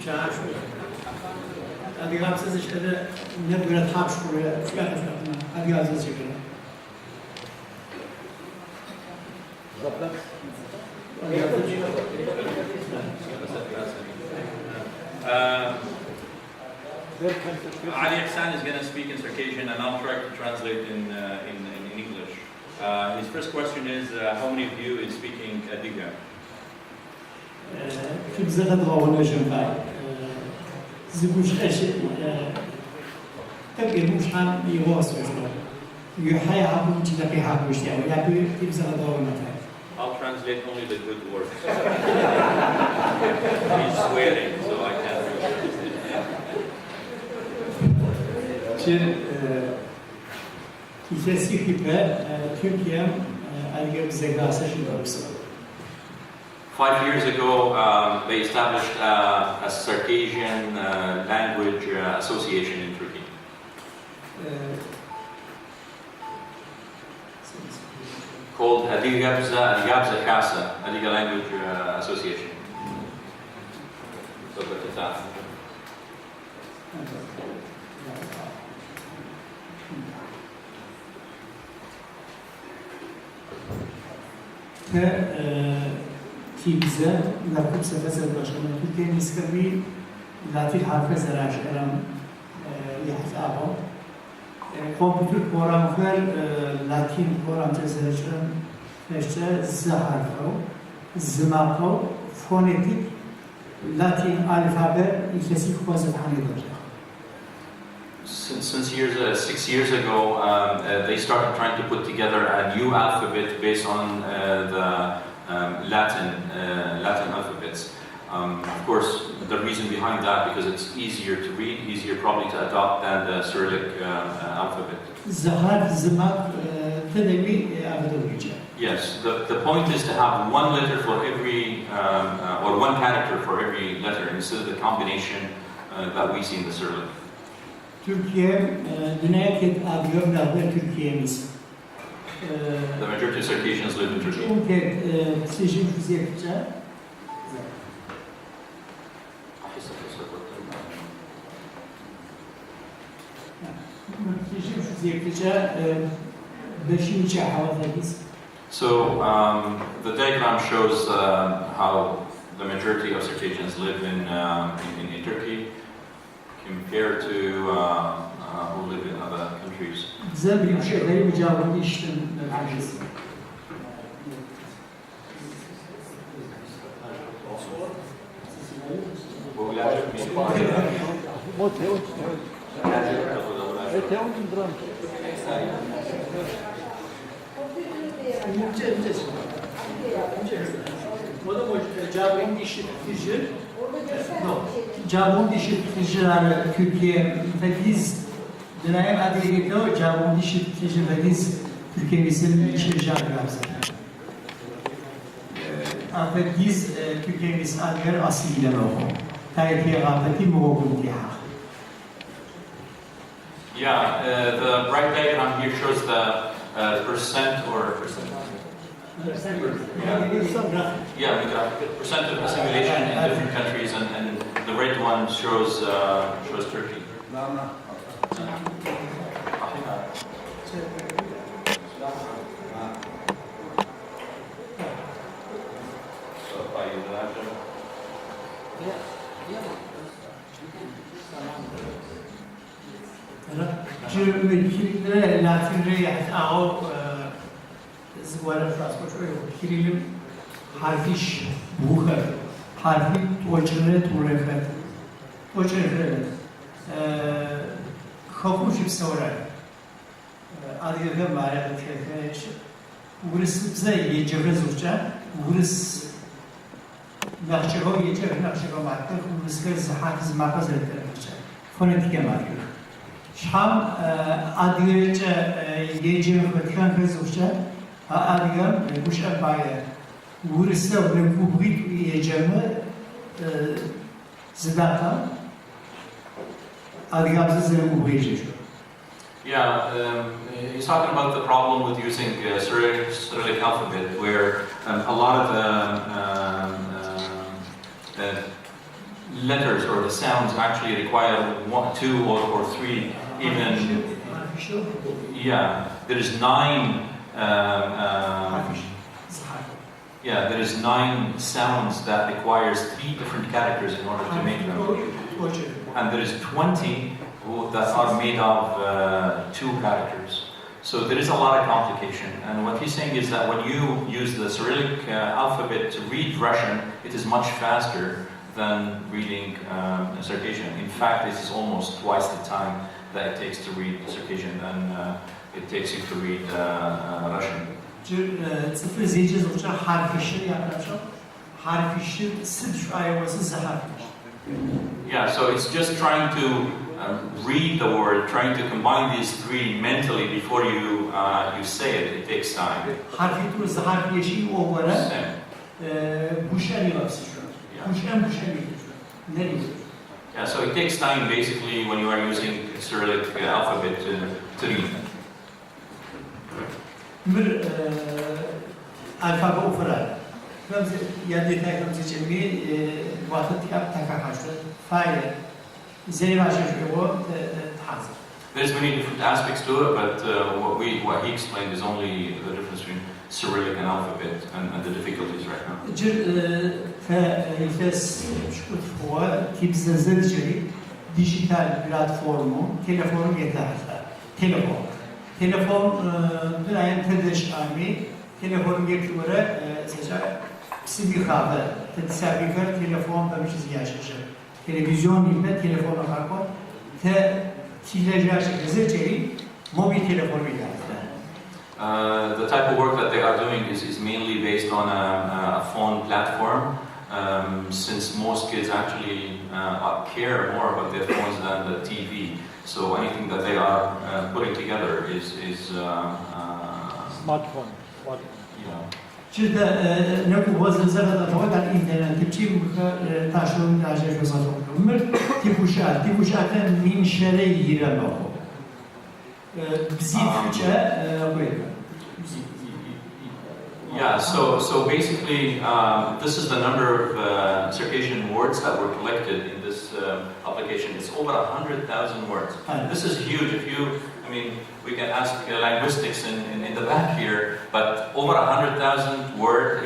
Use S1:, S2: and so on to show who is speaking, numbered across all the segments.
S1: Çağrışıyor. Hadi gamsız işleri ne böyle taş buraya fiyat fiyatına. Hadi gamsız şekilde.
S2: Ali Ihsan is going to speak in Circassian, and I'll try to translate in English. His first question is, how many of you is speaking Adiga?
S1: في بزاف الغوانة جنبها زبوش أشياء تبقى مشان يواصل يحيى عبود تلاقي حبوش يعني يبي في بزاف الغوانة.
S2: I'll translate only the good words. He's swearing, so I can't really.
S1: İkisi gibi Türkiye Aliye Zegasa şirketi.
S2: 5 years ago, they established a Circassian language association in Turkey. Called Adiga Circassian, Adiga Language Association. So that's that.
S1: في بزاف نركب سفاسة البشرة تركيا نسكبي لاتي حرف زراعش ألم يحس أبو كمبيوتر برام خير لاتين برام تزرعشن فشة زحرفو زماقو فونيتيك لاتين ألفابet يكسي خوازت حنيدر.
S2: Since 6 years ago, they started trying to put together a new alphabet based on the Latin alphabets. Of course, the reason behind that because it's easier to read, easier probably to adopt than the Cyrillic alphabet. Yes, the point is to have one letter for every, or one character for every letter instead of the combination that we see in the Cyrillic.
S1: Türkiye, dünyaya adıyor da Türkiye'miz.
S2: The majority of Circassians live in Turkey. So the diagram shows how the majority of Circassians live in Turkey compared to who live in other countries.
S1: Cavun dişi tüketiciler Türkiye ve biz dönem adiliyeti cavun dişi tüketici ve biz Türkiye'mizin işleyeceği lazım. Artık biz Türkiye'miz adil asiliyle oku. Tarihi gafeti muğuldiha.
S2: Yeah, the right diagram here shows the percent or percent. Yeah, percent of assimilation in different countries, and the red one shows Turkey.
S1: Cümle Latince ağ zıvara fransız Kirilim harfiş buhar harfi toçere turefet toçere خفوش بسورة أديك مارا تكفيش ورس زي يجرز وجا ورس نخشوا يجر نخشوا ماركر ورس كز حافظ ماركز التركشة فونتيك ماركر شام أديك يجر فتكان كز وجا أديك وش أبايا ورس ولكوبريت يجمع زداتا
S2: Yeah, he's talking about the problem with using Cyrillic alphabet, where a lot of the letters or the sounds actually require 1, 2, or 3, even. Yeah, there is 9. Yeah, there is 9 sounds that requires 3 different characters in order to make them, and there is 20 that are made of 2 characters. So there is a lot of complication, and what he's saying is that when you use the Cyrillic alphabet to read Russian, it is much faster than reading Circassian. In fact, this is almost twice the time that it takes to read Circassian than it takes you to read Russian. Yeah, so it's just trying to read the word, trying to combine these 3 mentally before you say it. It takes time. Yeah, so it takes time basically when you are using Cyrillic alphabet to read. There's many different aspects to it, but what he explained is only the difference between Cyrillic and alphabet and the difficulties right now.
S1: Dijital platformu, telefonu getirdiler. Telefon dünyanın tedreşami, telefonu getiriyor, simikabı, tedisabikar, telefon da bir çizgi yaşayacak. Televizyon ile telefona kalkıp, mobil telefonu getirdiler.
S2: The type of work that they are doing is mainly based on a phone platform. Since most kids actually care more about their phones than the TV, so anything that they are putting together is
S3: smartphone.
S2: Yeah.
S1: Çünkü ne bu vaziyette da internet için taşıyorum acayip fazla var. Tipuşatın minşere yirem o. Bizi Türkçe böyle.
S2: Yeah, so basically, this is the number of Circassian words that were collected in this application. It's over 100,000 words. This is huge. I mean, we can ask linguistics in the back here, but over 100,000 word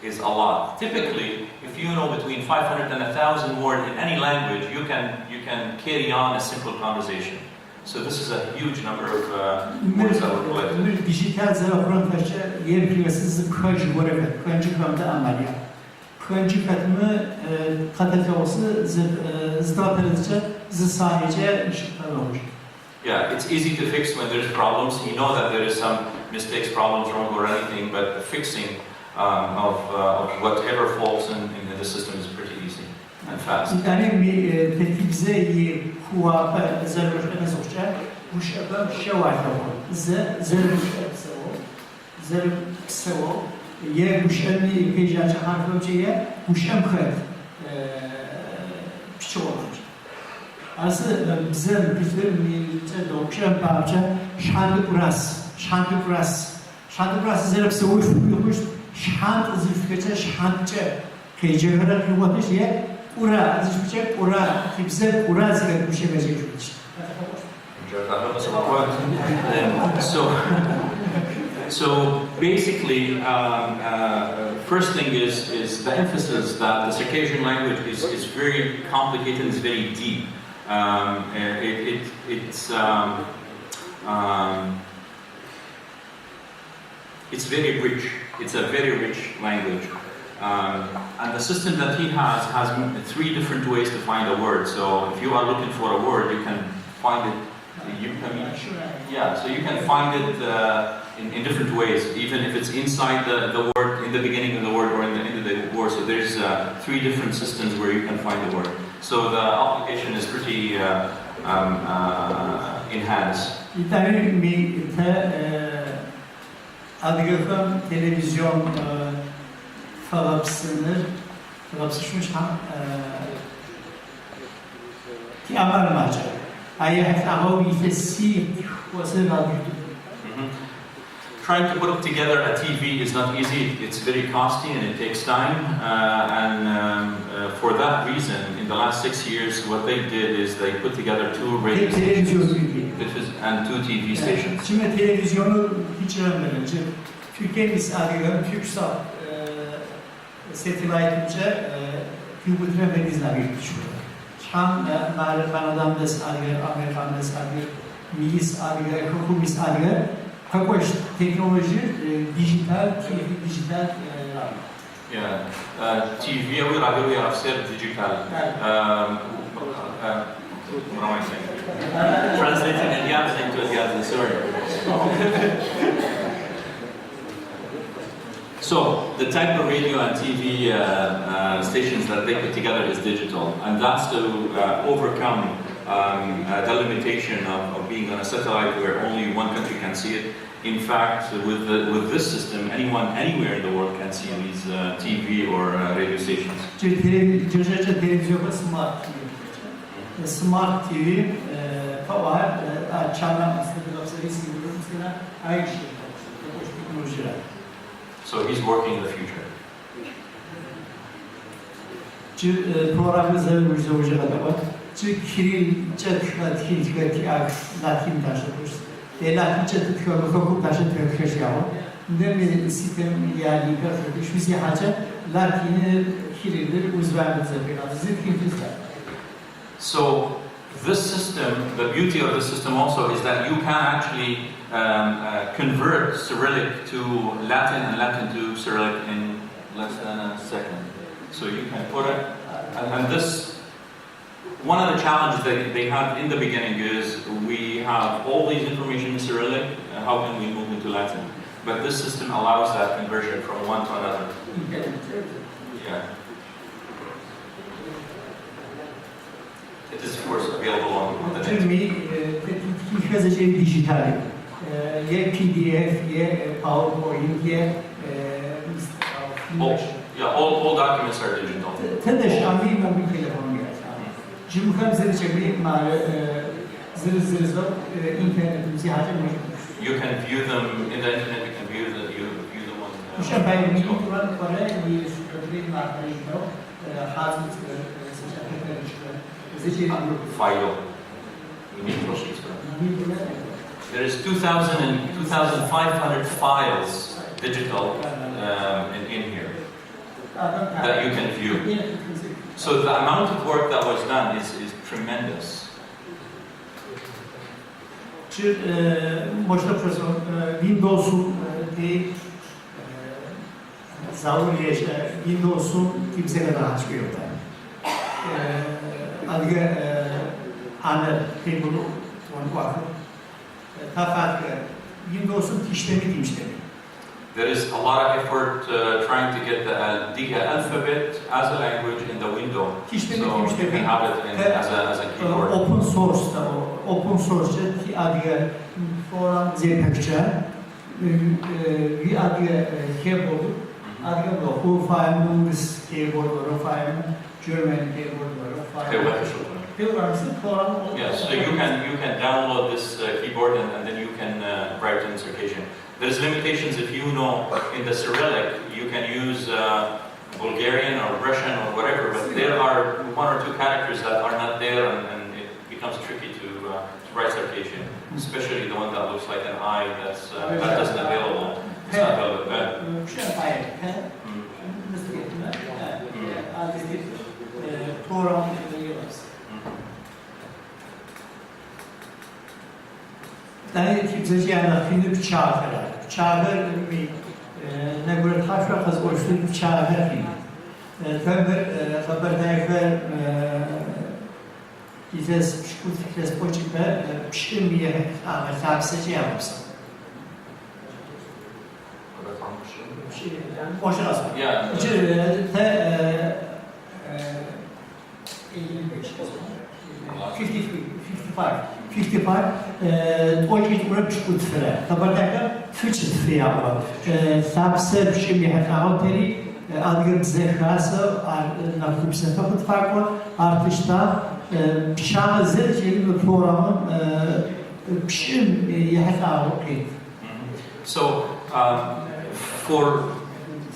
S2: is a lot. Typically, if you know between 500 and 1,000 word in any language, you can carry on a simple conversation. So this is a huge number of words that were collected.
S1: Dijital zarafran taşı yer piyasası kıncı görevli, kıncı kamda ameliyat. Kıncı katımı katatavası zıdapırıcı sadece ışıklar olur.
S2: Yeah, it's easy to fix when there's problems. You know that there is some mistakes, problems, wrong, or anything, but the fixing of whatever faults in the system is pretty easy and fast.
S1: Kuapa zarfına sokacak, bu şaba şevayda var. Zarf ye bu şemi pejacı harfociye bu şem kayıt piçi olmuş. Aslında bizim milletçe dokşam parça şandı buras zarf sevuş yapmış şant zifkece şantçe kejehara kıvatiş ye ura zifkece ura kimse ura zikret bu şey beceriyor.
S2: So basically, first thing is the emphasis that the Circassian language is very complicated and is very deep. It's very rich. It's a very rich language. And the system that he has 3 different ways to find a word. So if you are looking for a word, you can find it. So you can find it in different ways, even if it's inside the word, in the beginning of the word, or in the end of the word. So there's 3 different systems where you can find the word. So the application is pretty enhanced.
S1: Adıgöküm televizyon falapsışmış ki amar maca. Ayet ağav ifesi wasıl aldı.
S2: trying to put together a TV is not easy. It's very costly and it takes time. For that reason, in the last 6 years, what they did is they put together 2 radio stations and 2 TV stations.
S1: Şimdi televizyonu hiç öğrenmeden, Türkiye'miz arıyor, Türksat satellite Kübütre ve bizler yürütüşüyor. Şam Kanada'mız arıyor, Amerika'mız arıyor, Milis arıyor, Hukumis arıyor. Какой технологии digital TV, digital
S2: Yeah, TV we have said digital. What am I saying? Translating Indian into Indian, sorry. So the type of radio and TV stations that they put together is digital, and that's to overcome the limitation of being on a satellite where only one country can see it. In fact, with this system, anyone anywhere in the world can see these TV or radio stations.
S1: Smart TV,
S2: So he's working in the future. So this system, the beauty of this system also is that you can actually convert Cyrillic to Latin and Latin to Cyrillic in less than a second. So you can put it, and this, one of the challenges that they had in the beginning is we have all these information in Cyrillic, how can we move into Latin? But this system allows that conversion from one to another. Yeah. It is, of course, available on the net. All documents are digital. You can view them in the internet. You can view the ones. File. There is 2,000 and 2,500 files digital in here that you can view. So the amount of work that was done is tremendous.
S1: Windows'un Windows'un kimse kadar açmıyor da. Adı ana table var. Fakat Windows'un işlemi.
S2: There is a lot of effort trying to get the Diga alphabet as a language in the window, so you can have it as a keyboard.
S1: Open source da open source ki adı forum zepekçe bir adı keyboard adı da who files keyboard or file German keyboard or file.
S2: Yes, so you can download this keyboard and then you can write in Circassian. There's limitations if you know in the Cyrillic you can use Bulgarian or Russian or whatever, but there are 1 or 2 characters that are not there and it becomes tricky to write Circassian, especially the one that looks like an eye that isn't available. It's not available. Tane kimseci yani filmi çağırır. Çağırır mi? Ne göre taşra kız koştuğu çağırır filmi. Tabii haberdayken İzles şükür spoçikte pişkin bir yemek tavsiyeci yapmışsın. Boşuna sor. Ya.
S1: Te 55. Ojit urab şkut fere. Tabardaka füçt fiyaba. Sabse bişimi hafavteri adgır zehrası nakubse fakut farklı artışta pişan zelçeli programın pişim yahafavteri.
S2: So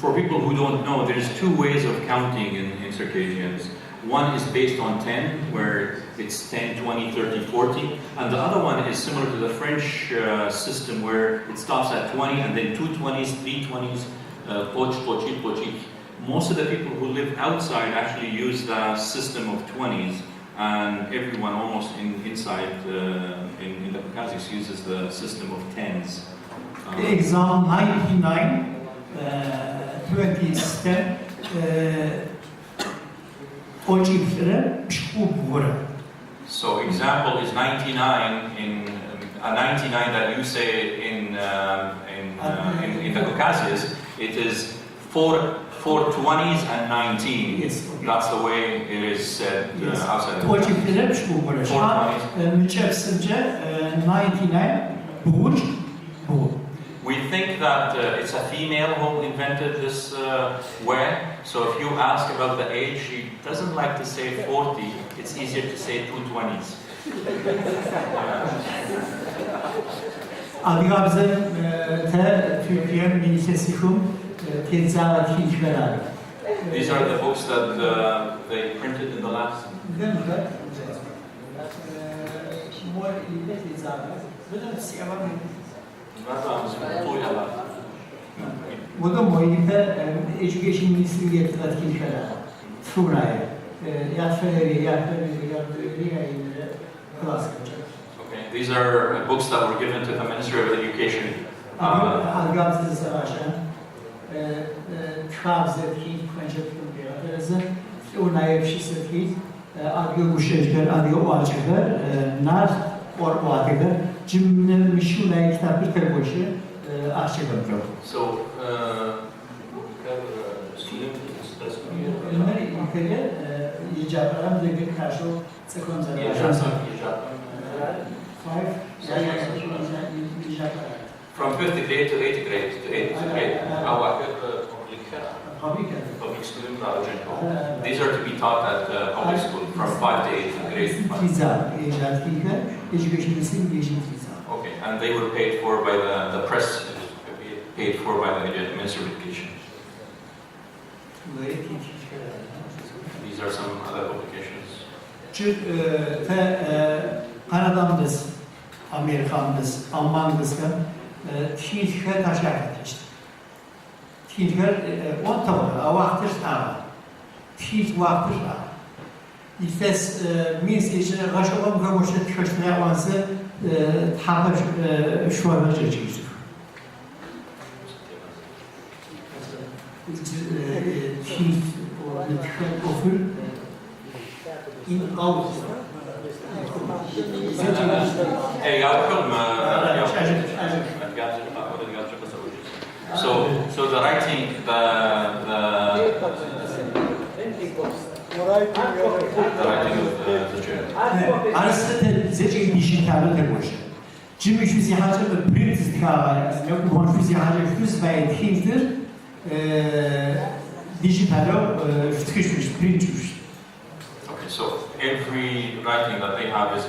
S2: For people who don't know, there's two ways of counting in Circassians. One is based on 10, where it's 10, 20, 30, 40, and the other one is similar to the French system, where it stops at 20, and then 2 20s, 3 20s, poch, pochit, pochit. Most of the people who live outside actually use the system of 20s, and everyone almost inside in the Caucasus uses the system of 10s.
S1: Example 99, 20 system,
S2: so example is 99 in 99 that you say in the Caucasus. It is 4 20s and 19.
S1: Yes.
S2: That's the way it is said outside of the We think that it's a female who invented this way. So if you ask about the age, she doesn't like to say 40. It's easier to say 2 20s. These are the books that they printed in the last.
S1: Education Ministry
S2: Okay, these are books that were given to the Ministry of Education. So, from 5th grade to 8th grade to 8th grade, public student knowledge. These are to be taught at public school from 5 to 8th grade. Okay, and they were paid for by the press, paid for by the Ministry of Education. These are some other publications.
S1: Kanada'mız, Amerika'mız, Alman'mız Tüytüker taşak işte. Tüytüker on tavır, avaktır tavır. Tüyt vaktır tavır. İftes minsk içine kaşıqım kamışı köştüne avansı tapır şuarına çekiştik. Tüyt ofur in out.
S2: So the writing, the writing of the journal.
S1: Arası zeci dijital teknoloji. Cimri füzi hacı print istikrarı, yok bu füzi hacı füz ve etkilidir. Dijitalo çıkışmış, printmiş.
S2: Okay, so every writing that they have is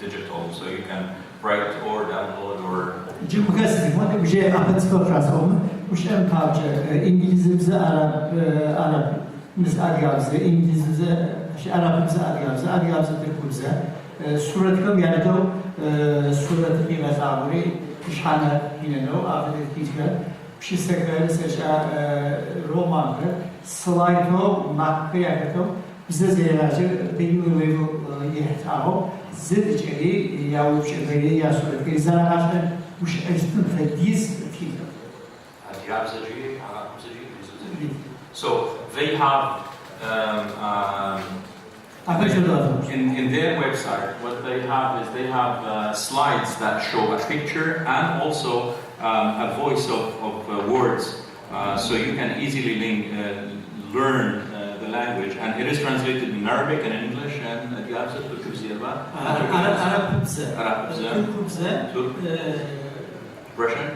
S2: digital, so you can write or download or.
S1: Cimri gazetesi, bu şey apetitokrası olmuş. Bu şey tavcı, İngilizce, Arap, mesela Arapça, İngilizce, Arapça, Arapça Türkçe. Suratım yani de suratı bir mesaburi, işhane yine de o afet etkiler. Bir sekreter seça romanı, slayto, nakliyato. Bize zeylerce benim öyle yehtaho, zediceli yavuşçeli ya suratı. Zaten bu şey fediz fikir.
S2: So they have in their website, what they have is they have slides that show a picture and also a voice of words, so you can easily learn the language, and it is translated in Arabic and English and Russian.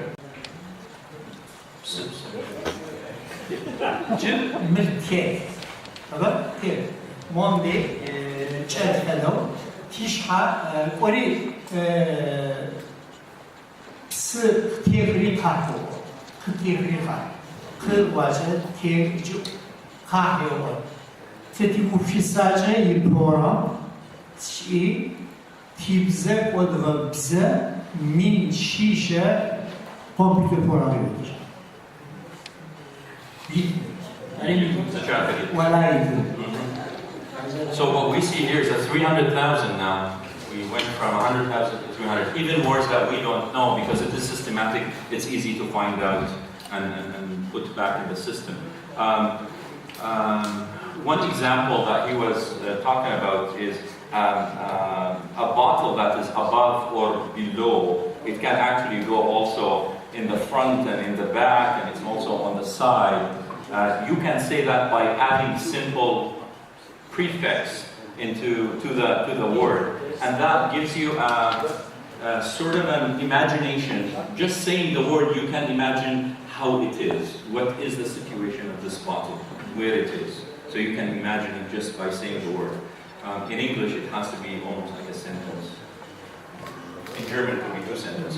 S1: Jim Milke, aber hier Monday Chelfellow Tishha Ori Ps Theory Pato خطير خيفا خل واجد تير جو خاهيو تتيكو في ساجة يبورا تشي تيبزا ودغبزا من شيشة كمبيوتر بورا ولا يدو.
S2: So what we see here is that 300,000 now. We went from 100,000 to 300. Even words that we don't know, because it is systematic, it's easy to find out and put back in the system. One example that he was talking about is a bottle that is above or below. It can actually go also in the front and in the back, and it's also on the side. You can say that by adding simple prefix to the word, and that gives you a sort of an imagination. Just saying the word, you can imagine how it is. What is the situation of this bottle, where it is. So you can imagine it just by saying the word. In English, it has to be almost like a sentence. In German, it could be two sentences.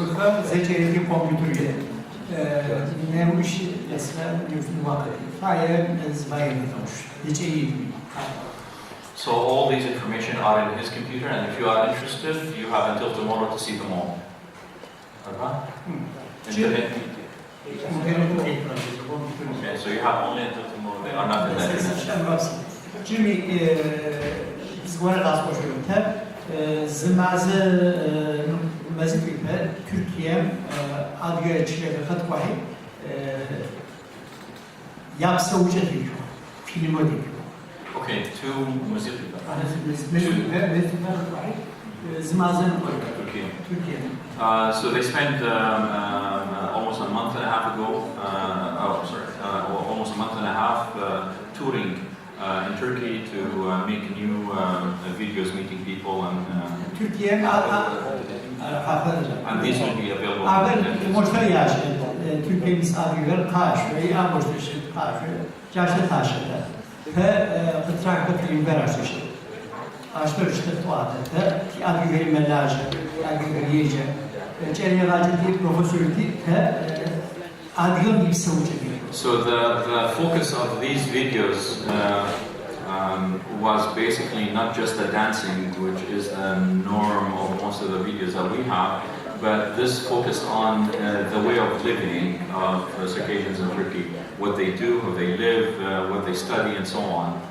S2: So all these information are in his computer, and if you are interested, you have until tomorrow to see them all. Internet meeting. Okay, so you have only until tomorrow. They are not in the internet.
S1: Jimmy, zgora rozpoczęte. Zmazy mazipy Türkiye adliye çiğde katwahi yapsa uçetiyor. Film ödüyor.
S2: Okay, two mazipy.
S1: Türkiye.
S2: So they spent almost a month and a half ago, almost a month and a half touring in Turkey to make new videos, meeting people, and these will be available. So the focus of these videos was basically not just the dancing, which is the norm of most of the videos that we have, but this focused on the way of living of Circassians in Turkey, what they do, how they live, what they study, and so on.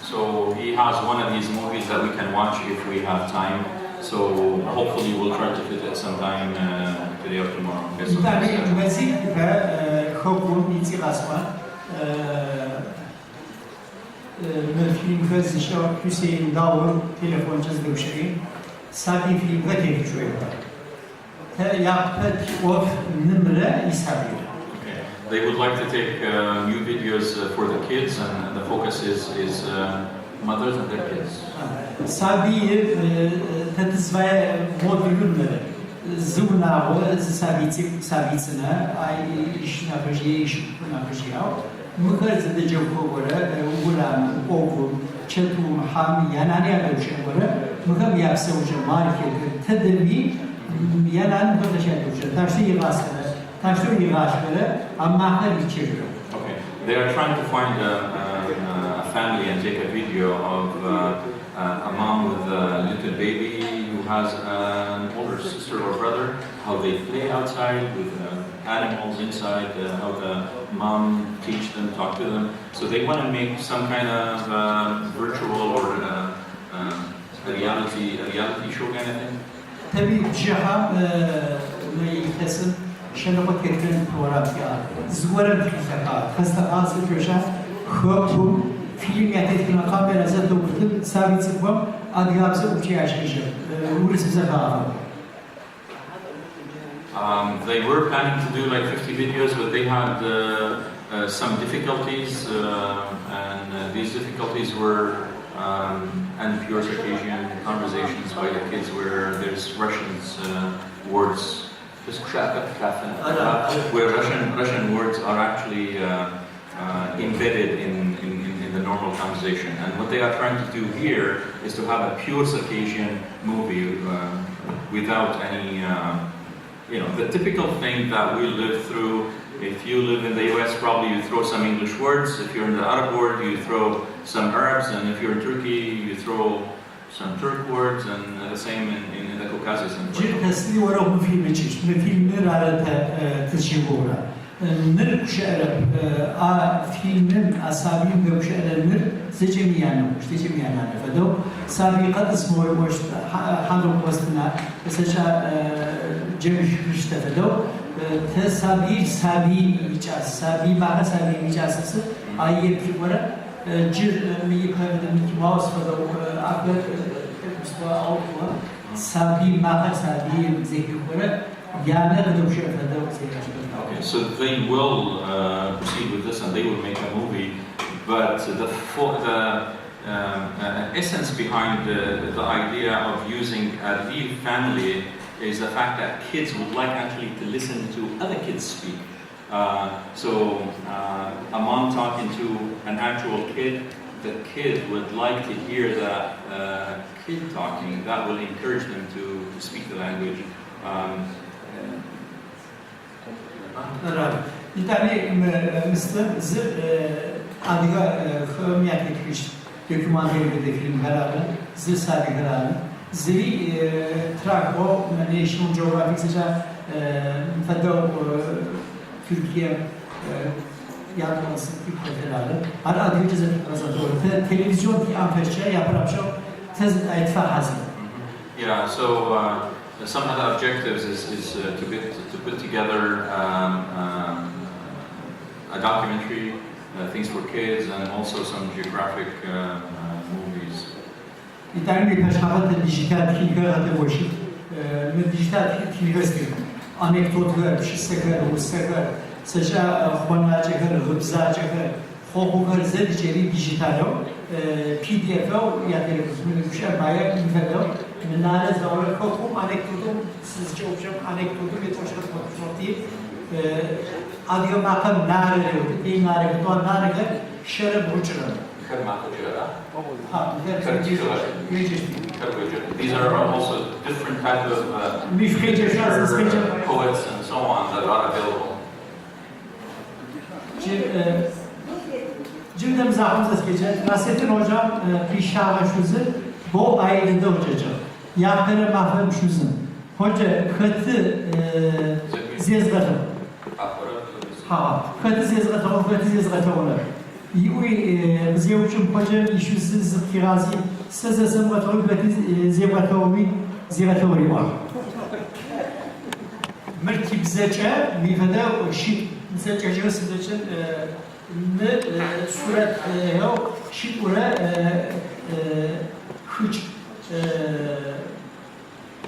S2: So he has one of these movies that we can watch if we have time. So hopefully we'll try to fit it sometime today or tomorrow. They would like to take new videos for the kids, and the focus is mothers and their kids. Okay, they are trying to find a family and take a video of a mom with a little baby who has an older sister or brother, how they play outside with animals inside, how the mom teach them, talk to them. So they want to make some kind of virtual or a reality show kind of thing.
S1: Tabii ciham yıkasın şenoba ketken fotoğrafya zgora bıkaka hasta ağzı köşe hopum film yatetkin kamera zaten dokudum sabit sıkmam adiyapsa uçuya yaşayacağım uğrası bize kaldı.
S2: They were planning to do like 50 videos, but they had some difficulties, and these difficulties were and pure Circassian conversations by the kids where there's Russian words, where Russian words are actually embedded in the normal conversation. And what they are trying to do here is to have a pure Circassian movie without any, the typical thing that we live through. If you live in the US, probably you throw some English words. If you're in the Arab world, you throw some Arabs. And if you're in Turkey, you throw some Turk words, and the same in the Caucasus.
S1: نر شعر فيلم أسابيع بشعر نر زجميانه مش زجميانه فدو سابقة اسمه وش حضر وسطنا بس إيش جمش كشته فدو تسابيع سابيع يجاز سابيع مع سابيع يجاز سر أيه بجبرة جر ميبهر دميك ماوس فدو أقدر مستوى أوتوا سابيع مع سابيع زي كبرة
S2: Okay, so they will proceed with this and they will make a movie, but the essence behind the idea of using a real family is the fact that kids would like actually to listen to other kids speak. So a mom talking to an actual kid, the kid would like to hear that kid talking. That will encourage them to speak the language.
S1: Bir tane Mısır adıga xömiyat etmiş dokümanteride film herhalde zı sabi herhalde zili Trakbo National Geographic seja feddo Türkiye yardım herhalde ara adıga cezayir televizyon ki anferçe yapıramşo tez etfa hazır.
S2: Yeah, so some of the objectives is to put together a documentary, things for kids, and also some geographic movies.
S1: İtalyan bir peşavat dijital filmler de boşu. Dijital filmler anekdotlar, şiseler, useler, seja xonacılar, rıbzacılar, xokuklar zediceri dijitalo, PDF-o ya televizyonda bir şey bayağı infedal. Minare zavra kokum anekdotum sizce okuyacağım anekdotum ve toşkat fotoğrafı adiyo makam nare değil nare kutu nare şere burçlara.
S2: These are also different types of poets and so on that are available.
S1: Cümlemiz aklımıza gelecek. Nasrettin Hocam pişavaşuzu bu ayrında hocacığım. Yakları mahvemşuzun. Hoca katı zezgatı. Ha, katı zezgatı olur. Zevçum hoca işsiz kirazi. Size zezgatı olur, katı zezgatı olur. Zezgatı olur. Merkib zeçe, mifede o şit. Zeçe sizce ne suret yok. Şit ura hıç.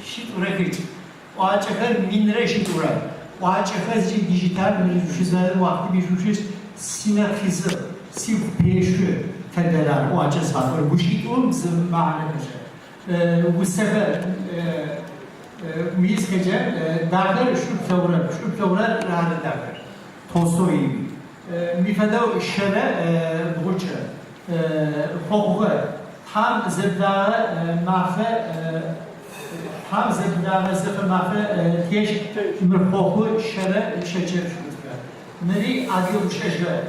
S1: Şit ura hıç. O açıklar minre şit ura. O açıklar dijital müşüzler vakti bir müşüz sinafizı, siv peşü fedeler o açıklar var. Bu şit olmazsa mağlup. Bu sefer müyiz gece dağlar şu tavra rahat dağlar. Tolstoy mifede şere burcu. Hukuku tam zebdağı mahfe tam zebdağı zefir mahfe teş mürhuku şere şecer şurada. Neri adiyum şecer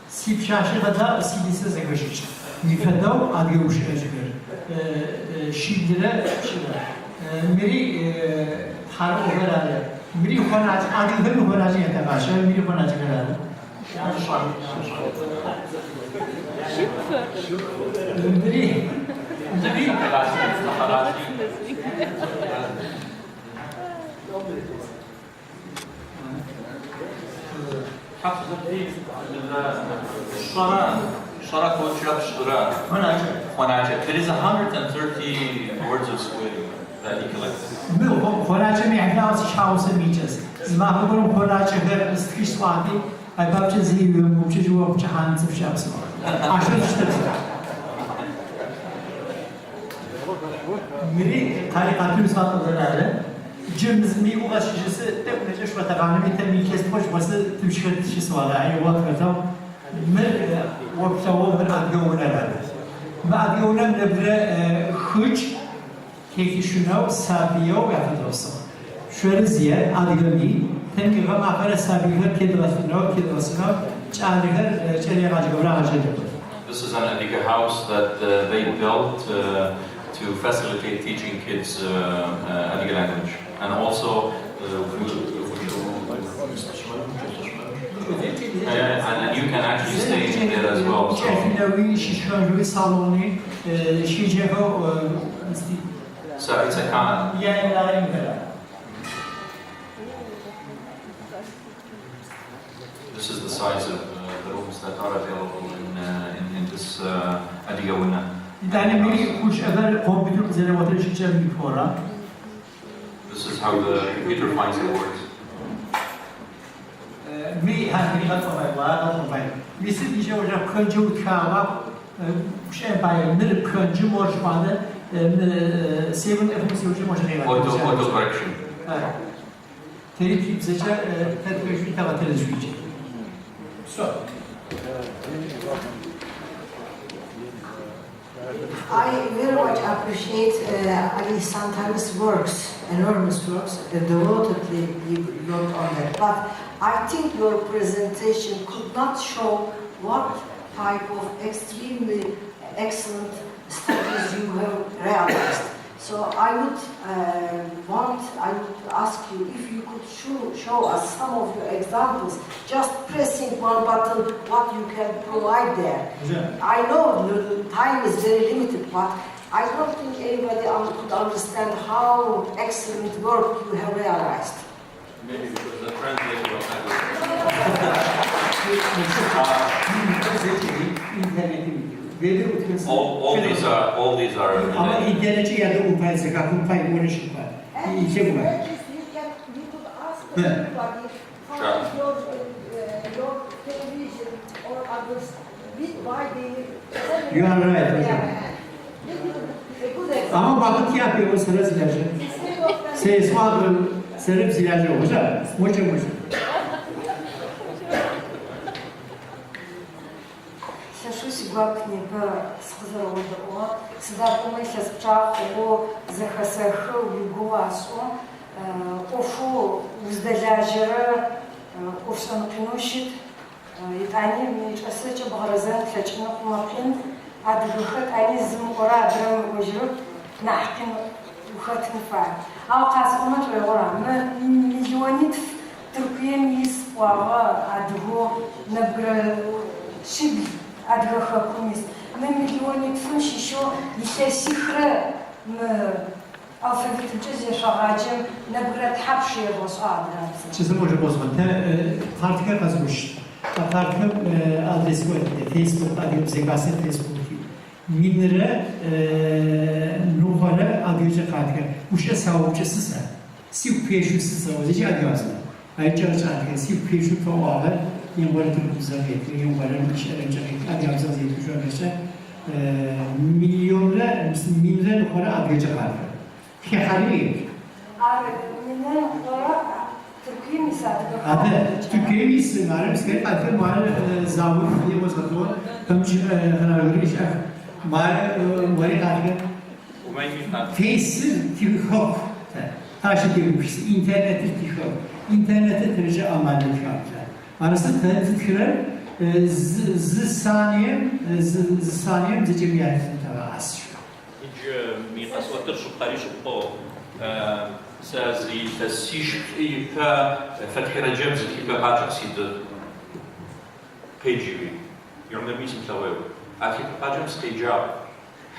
S1: sip şaşı kadar sidisi zekuşuş. Mifede adiyum şecer şidire şidire. Neri har overale. Neri konaj adiyum konaj yetemaşa neri konaj kararı. Neri
S2: Shara Kochab Shura. There is 130 words of squid that he collected.
S1: Khonache mi ahnaus shaus miches. Zma bugün khonache her istiş swati. Ay babçı ziyu mumçu juwa babçı hansı fşaps. Aşırı işte. Miri tarikatı satılırlar. Cümlemiz mi uğraşıcısı de önce şu tabanı bir temel kes hoş bası tümşket işi var. Ay vakit tam من وبتوه من أديونا لا ما أديونا نبرة خج كيف شنو سابيو يعتدرسه شو رزية أديوني تنقل ما أخر سابيو كدرسنا تعرفه تعرف راجع
S2: This is an Adiga house that they built to facilitate teaching kids Adiga language, and also and you can actually stay in there as well. So it's a kind. This is the size of the rooms that are available in this Adiga Winna. This is how the computer finds the words.
S1: می همین قطعه وارد میشه دیگه وجب کنجو کاوا شيء باي من کنجو مرش بعده سیون افمسی وجب مرش نیست.
S2: Auto correction.
S1: تریکی بسیار تدریجی تغییرش So.
S3: I very much appreciate Ali Santana's works, enormous works, devotedly worked on that. But I think your presentation could not show what type of extremely excellent studies you have realized. So I would ask you if you could show us some of your examples, just pressing one button, what you can provide there.
S1: Yeah.
S3: I know the time is very limited, but I don't think anybody could understand how excellent work you have realized.
S2: Maybe because the translator was not all these are.
S1: Ama internetçi yerde umpaysa kakumpay uğraşıp var. İki bu var.
S3: We could ask everybody how is your television or others, why they.
S1: You are right. Ama vakit yapıyor o sıra silajı. Ses var serip silajı hocam. Hocam.
S3: Книга сказала, сюда помыслить справку захасаху югуасу, офу вздалажера, офсан киношит, и они мне часочек багразан тлачна кумакин, адгухат они змора драм ожрут нахкин ухатин фа. А касумат вера, мы миллионит Туркием есть пара адго набра шиби. Адгахакумис. Мы миллионник фунш еще сихры алфавитом чизи шагаджем набрать хапши его садра.
S1: Çizim hoca bozma. Tartıka kazmış. Tartıka adresi var. Facebook adı Circassian Facebook. Minre nuhara adıyca tartıka. Uşa savukçısısa. Sip peşüsüsa o zici adı yazma. Ayrıca tartıka sip peşü toğalar. Yılları Türk'ümüzden getiriyor, yılların işlerince adıyamızdan yetmiş öyleyse milyonlar yukarı adıyacak harfi. Fihaliyle.
S3: Milyonlar yukarı Türkiye mi sattı?
S1: Adı, Türkiye mi isimleri, biz gelip adıyı mağara zavur diye bozatıyor. Kamçı hınarları işe. Mağara harfi. Face'i tihok. Taşı tihokisi, interneti tihok. İnterneti tırıcı amanlı tihok. Arası tedkiler zısaniye bize cemiyetini tabaası.
S2: Mi aswatar şuqari şuqo sazi tasiş ifa fathira jabz kifa qajaq sid pejwi yumna misim tawaw akhi qajaq stijab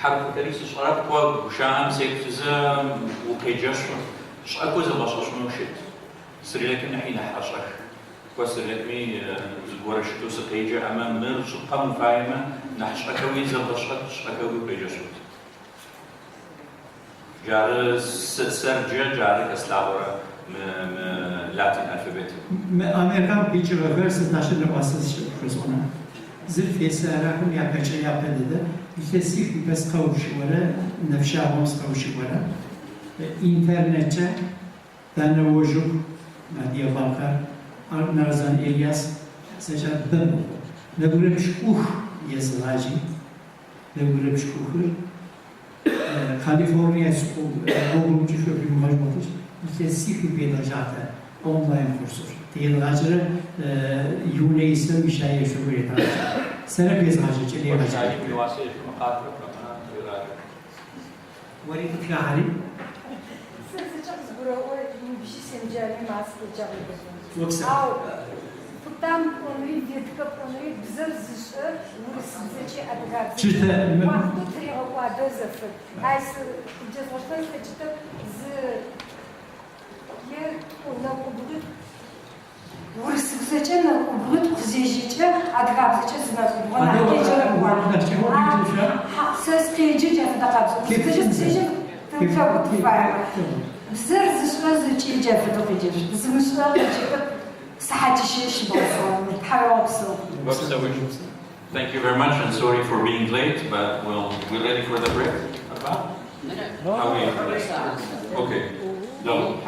S2: harf karis sharat wa busham sektzam و pejаш شاكو زباشش نوشت سريلك نحين حاشك وسريتمي ورشتو سقيجة أمام مر شقام فايمة نحشكوي زباشك شكوي بيجاشوت جار سرجة جار كسلاورة لاتين ألفابيت.
S1: Amerikan bici reverse naşırlı vasıtası ona. Zirfiye serakum yapacak yapmadı. Yüksek bir bes kavuşuları, nefşahımız kavuşuları. İnternetçe tane vücut, Nadia Balkar, Narzan İlyas, seçer bım. نقول بشكوه يزواجي نقول بشكوه كاليفورنيا سكول بولم تشوف في مجموعة متسيح بيدرجاته أونلاين كورسور تيدرجة يونيسر بشيء شو بيدرجة سنة بيزواجه كذي بيزواجه وريك في حالي
S4: Там он видит, как он видит, взрывшись, урысызычы адгар.
S1: Чисто.
S4: Вахту требовал адозафы. А если джазлаштай, что я на убыт. Урысызычы на убыт кузежичы адгар зачем знать? Вона кечера. А сескейджи джафдакаб. Кечера ты как файма. Взрывшись, джафдакаб. Взрывшись,
S2: Thank you very much and sorry for being late, but we're ready for the break. How are you? Okay. No.